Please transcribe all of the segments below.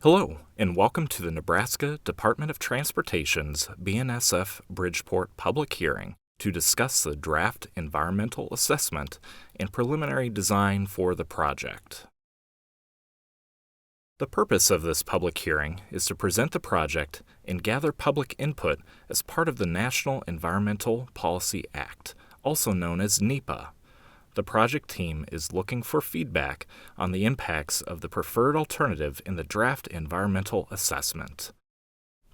Hello, and welcome to the Nebraska Department of Transportation's BNSF Bridgeport public hearing to discuss the draft environmental assessment and preliminary design for the project. The purpose of this public hearing is to present the project and gather public input as part of the National Environmental Policy Act, also known as NEPA. The project team is looking for feedback on the impacts of the preferred alternative in the draft environmental assessment.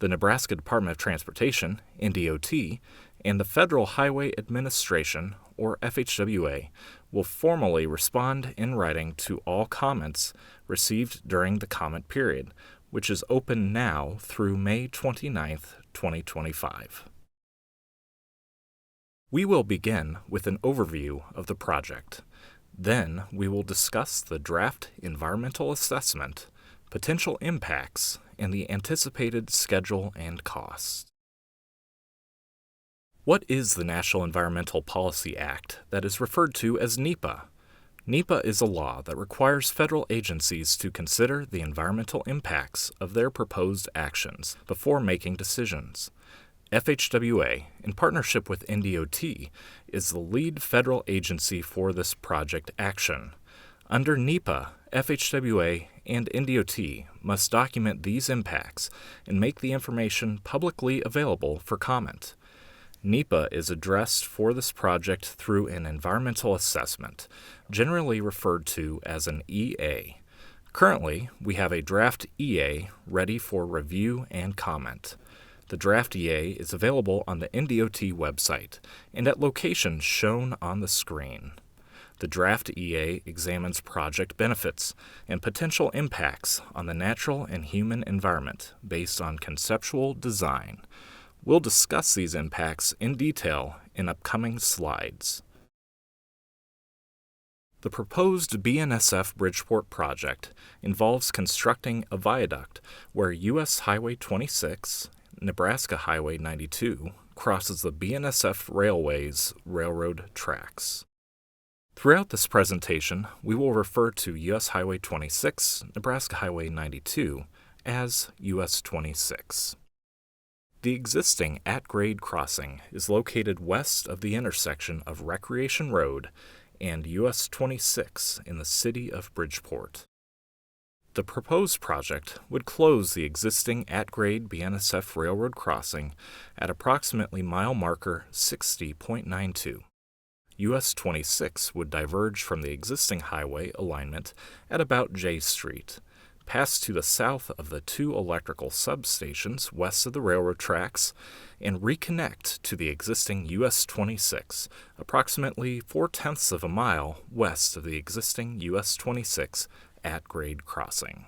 The Nebraska Department of Transportation, NDOT, and the Federal Highway Administration, or FHWA, will formally respond in writing to all comments received during the comment period, which is open now through May 29, 2025. We will begin with an overview of the project. Then we will discuss the draft environmental assessment, potential impacts, and the anticipated schedule and costs. What is the National Environmental Policy Act that is referred to as NEPA? NEPA is a law that requires federal agencies to consider the environmental impacts of their proposed actions before making decisions. FHWA, in partnership with NDOT, is the lead federal agency for this project action. Under NEPA, FHWA and NDOT must document these impacts and make the information publicly available for comment. NEPA is addressed for this project through an environmental assessment, generally referred to as an EA. Currently, we have a draft EA ready for review and comment. The draft EA is available on the NDOT website and at locations shown on the screen. The draft EA examines project benefits and potential impacts on the natural and human environment based on conceptual design. We'll discuss these impacts in detail in upcoming slides. The proposed BNSF Bridgeport project involves constructing a viaduct where U.S. Highway 26, Nebraska Highway 92 crosses the BNSF Railway's railroad tracks. Throughout this presentation, we will refer to U.S. Highway 26, Nebraska Highway 92 as US 26. The existing at-grade crossing is located west of the intersection of Recreation Road and US 26 in the city of Bridgeport. The proposed project would close the existing at-grade BNSF railroad crossing at approximately mile marker 60.92. US 26 would diverge from the existing highway alignment at about J Street, pass to the south of the two electrical substations west of the railroad tracks, and reconnect to the existing US 26, approximately 0.4 of a mile west of the existing US 26 at-grade crossing.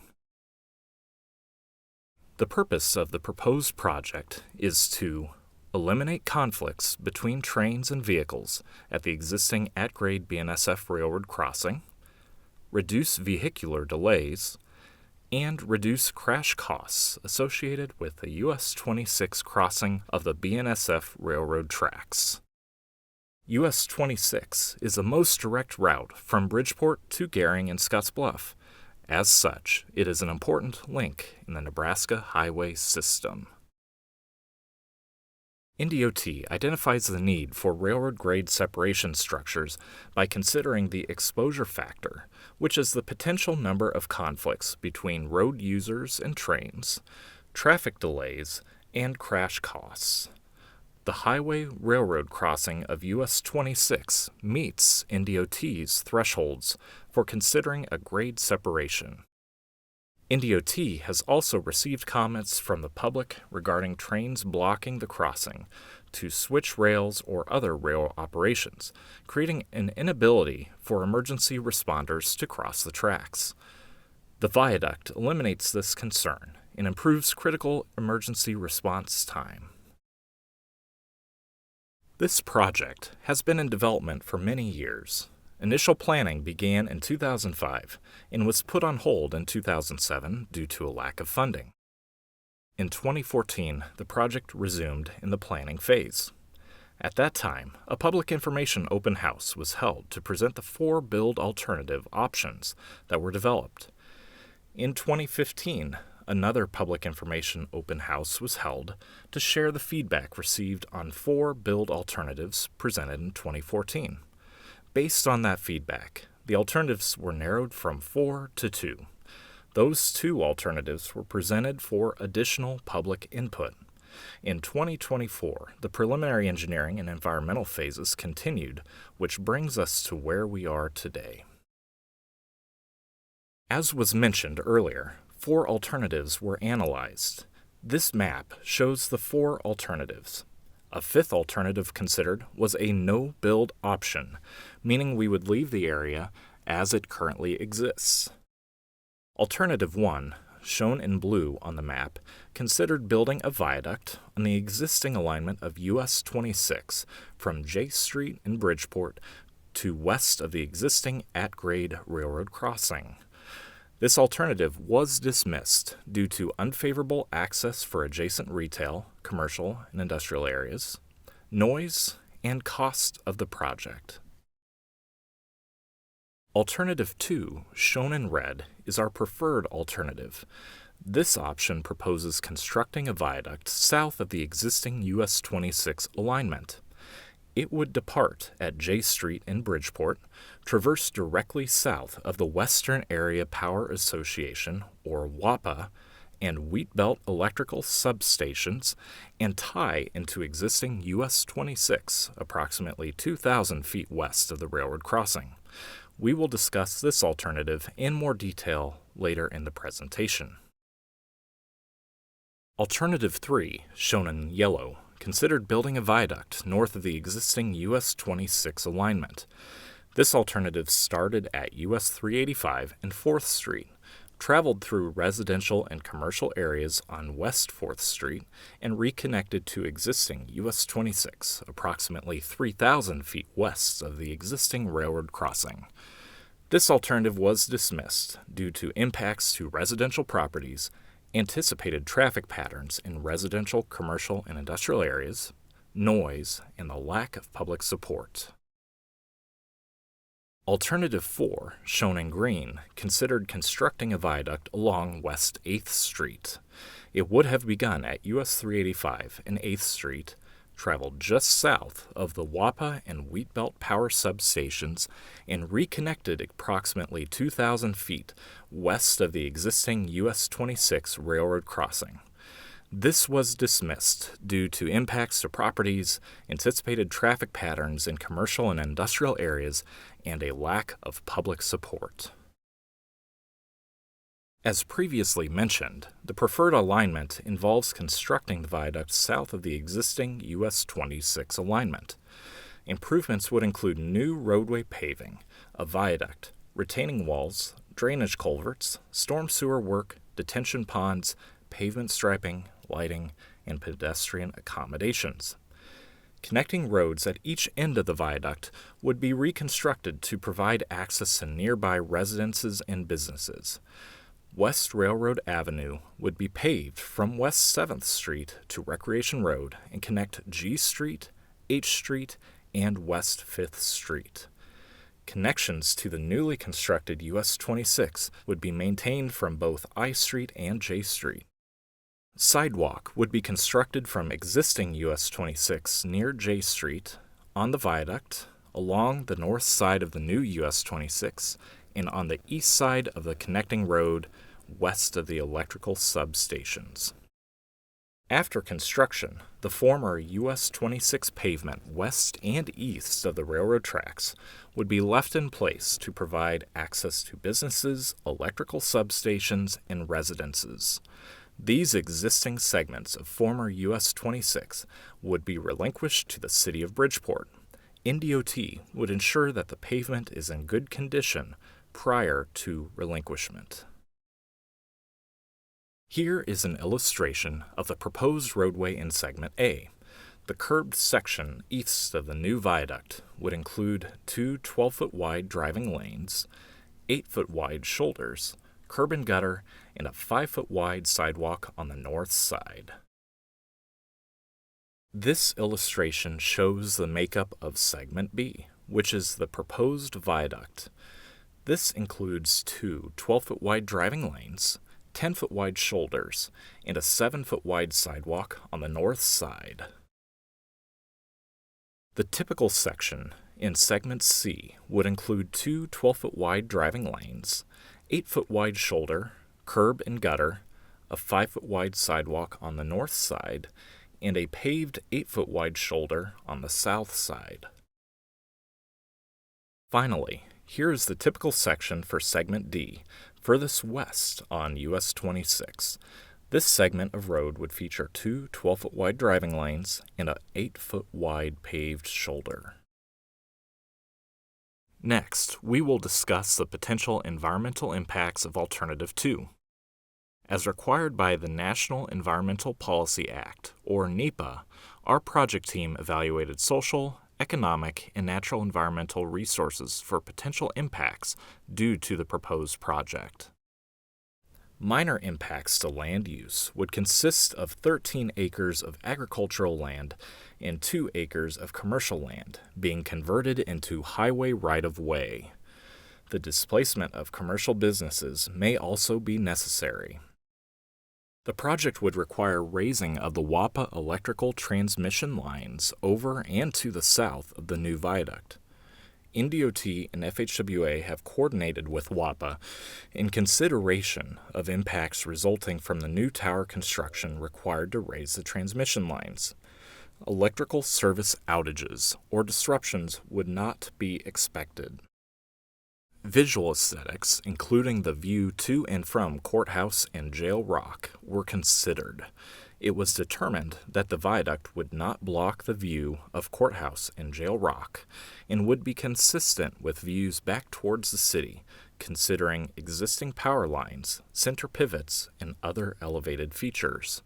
The purpose of the proposed project is to eliminate conflicts between trains and vehicles at the existing at-grade BNSF railroad crossing, reduce vehicular delays, and reduce crash costs associated with the US 26 crossing of the BNSF railroad tracks. US 26 is the most direct route from Bridgeport to Gering and Scottsbluff. As such, it is an important link in the Nebraska highway system. NDOT identifies the need for railroad-grade separation structures by considering the exposure factor, which is the potential number of conflicts between road users and trains, traffic delays, and crash costs. The highway railroad crossing of US 26 meets NDOT's thresholds for considering a grade separation. NDOT has also received comments from the public regarding trains blocking the crossing to switch rails or other rail operations, creating an inability for emergency responders to cross the tracks. The viaduct eliminates this concern and improves critical emergency response time. This project has been in development for many years. Initial planning began in 2005 and was put on hold in 2007 due to a lack of funding. In 2014, the project resumed in the planning phase. At that time, a public information open house was held to present the 4 build alternative options that were developed. In 2015, another public information open house was held to share the feedback received on 4 build alternatives presented in 2014. Based on that feedback, the alternatives were narrowed from 4 to 2. Those 2 alternatives were presented for additional public input. In 2024, the preliminary engineering and environmental phases continued, which brings us to where we are today. As was mentioned earlier, 4 alternatives were analyzed. This map shows the 4 alternatives. A 5th alternative considered was a no-build option, meaning we would leave the area as it currently exists. Alternative 1, shown in blue on the map, considered building a viaduct on the existing alignment of US 26 from J Street in Bridgeport to west of the existing at-grade railroad crossing. This alternative was dismissed due to unfavorable access for adjacent retail, commercial, and industrial areas, noise, and cost of the project. Alternative 2, shown in red, is our preferred alternative. This option proposes constructing a viaduct south of the existing US 26 alignment. It would depart at J Street in Bridgeport, traverse directly south of the Western Area Power Association, or WAPA, and Wheatbelt electrical substations, and tie into existing US 26, approximately 2,000 feet west of the railroad crossing. We will discuss this alternative in more detail later in the presentation. Alternative 3, shown in yellow, considered building a viaduct north of the existing US 26 alignment. This alternative started at US 385 and 4th Street, traveled through residential and commercial areas on West 4th Street, and reconnected to existing US 26, approximately 3,000 feet west of the existing railroad crossing. This alternative was dismissed due to impacts to residential properties, anticipated traffic patterns in residential, commercial, and industrial areas, noise, and the lack of public support. Alternative 4, shown in green, considered constructing a viaduct along West 8th Street. It would have begun at US 385 and 8th Street, traveled just south of the WAPA and Wheatbelt power substations, and reconnected approximately 2,000 feet west of the existing US 26 railroad crossing. This was dismissed due to impacts to properties, anticipated traffic patterns in commercial and industrial areas, and a lack of public support. As previously mentioned, the preferred alignment involves constructing the viaduct south of the existing US 26 alignment. Improvements would include new roadway paving, a viaduct, retaining walls, drainage culverts, storm sewer work, detention ponds, pavement striping, lighting, and pedestrian accommodations. Connecting roads at each end of the viaduct would be reconstructed to provide access to nearby residences and businesses. West Railroad Avenue would be paved from West 7th Street to Recreation Road and connect G Street, H Street, and West 5th Street. Connections to the newly constructed US 26 would be maintained from both I Street and J Street. Sidewalk would be constructed from existing US 26 near J Street, on the viaduct, along the north side of the new US 26, and on the east side of the connecting road west of the electrical substations. After construction, the former US 26 pavement west and east of the railroad tracks would be left in place to provide access to businesses, electrical substations, and residences. These existing segments of former US 26 would be relinquished to the City of Bridgeport. NDOT would ensure that the pavement is in good condition prior to relinquishment. Here is an illustration of the proposed roadway in Segment A. The curbed section east of the new viaduct would include 2 12-foot wide driving lanes, 8-foot wide shoulders, curb and gutter, and a 5-foot wide sidewalk on the north side. This illustration shows the makeup of Segment B, which is the proposed viaduct. This includes 2 12-foot wide driving lanes, 10-foot wide shoulders, and a 7-foot wide sidewalk on the north side. The typical section in Segment C would include two 12-foot wide driving lanes, 8-foot wide shoulder, curb and gutter, a 5-foot wide sidewalk on the north side, and a paved 8-foot wide shoulder on the south side. Finally, here is the typical section for Segment D, furthest west on US 26. This segment of road would feature two 12-foot wide driving lanes and an 8-foot wide paved shoulder. Next, we will discuss the potential environmental impacts of Alternative 2. As required by the National Environmental Policy Act, or NEPA, our project team evaluated social, economic, and natural environmental resources for potential impacts due to the proposed project. Minor impacts to land use would consist of 13 acres of agricultural land and 2 acres of commercial land being converted into highway right-of-way. The displacement of commercial businesses may also be necessary. The project would require raising of the WAPA electrical transmission lines over and to the south of the new viaduct. NDOT and FHWA have coordinated with WAPA in consideration of impacts resulting from the new tower construction required to raise the transmission lines. Electrical service outages or disruptions would not be expected. Visual aesthetics, including the view to and from Courthouse and Jail Rock, were considered. It was determined that the viaduct would not block the view of Courthouse and Jail Rock and would be consistent with views back towards the city, considering existing power lines, center pivots, and other elevated features.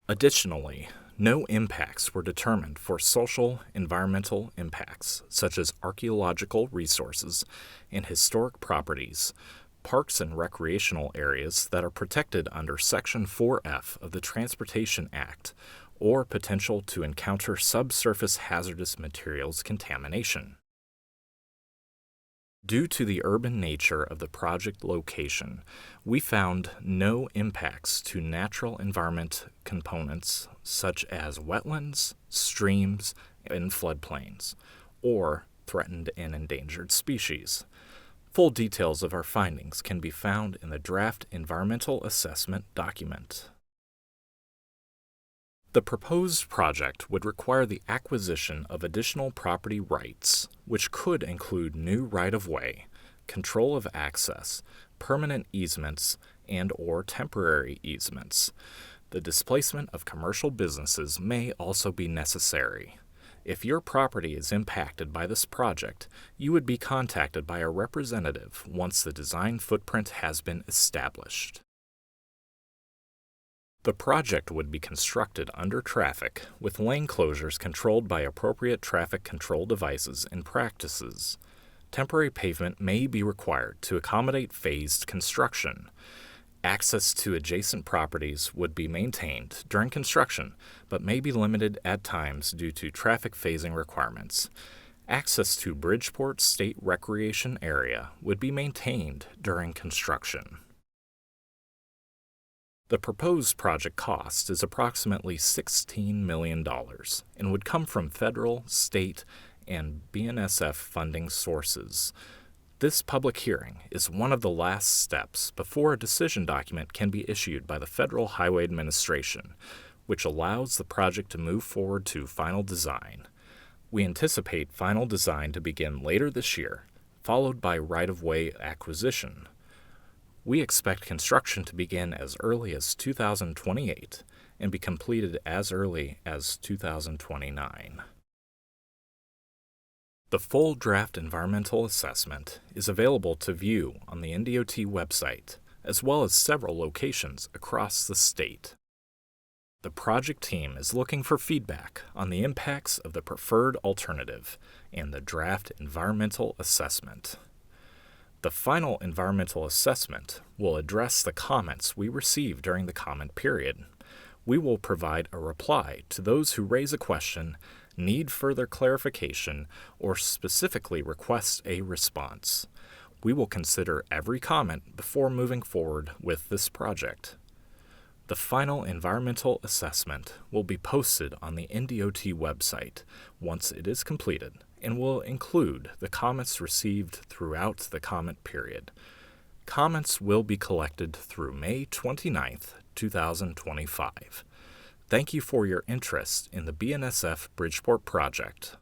Additionally, no impacts were determined for social environmental impacts, such as archaeological resources and historic properties, parks and recreational areas that are protected under Section 4F of the Transportation Act, or potential to encounter subsurface hazardous materials contamination. Due to the urban nature of the project location, we found no impacts to natural environment components such as wetlands, streams, and floodplains, or threatened and endangered species. Full details of our findings can be found in the draft environmental assessment document. The proposed project would require the acquisition of additional property rights, which could include new right-of-way, control of access, permanent easements, and/or temporary easements. The displacement of commercial businesses may also be necessary. If your property is impacted by this project, you would be contacted by a representative once the design footprint has been established. The project would be constructed under traffic, with lane closures controlled by appropriate traffic control devices and practices. Temporary pavement may be required to accommodate phased construction. Access to adjacent properties would be maintained during construction, but may be limited at times due to traffic phasing requirements. Access to Bridgeport State Recreation Area would be maintained during construction. The proposed project cost is approximately $16 million and would come from federal, state, and BNSF funding sources. This public hearing is one of the last steps before a decision document can be issued by the Federal Highway Administration, which allows the project to move forward to final design. We anticipate final design to begin later this year, followed by right-of-way acquisition. We expect construction to begin as early as 2028 and be completed as early as 2029. The full draft environmental assessment is available to view on the NDOT website, as well as several locations across the state. The project team is looking for feedback on the impacts of the preferred alternative and the draft environmental assessment. The final environmental assessment will address the comments we receive during the comment period. We will provide a reply to those who raise a question, need further clarification, or specifically request a response. We will consider every comment before moving forward with this project. The final environmental assessment will be posted on the NDOT website once it is completed and will include the comments received throughout the comment period. Comments will be collected through May 29th, 2025. Thank you for your interest in the BNSF Bridgeport project.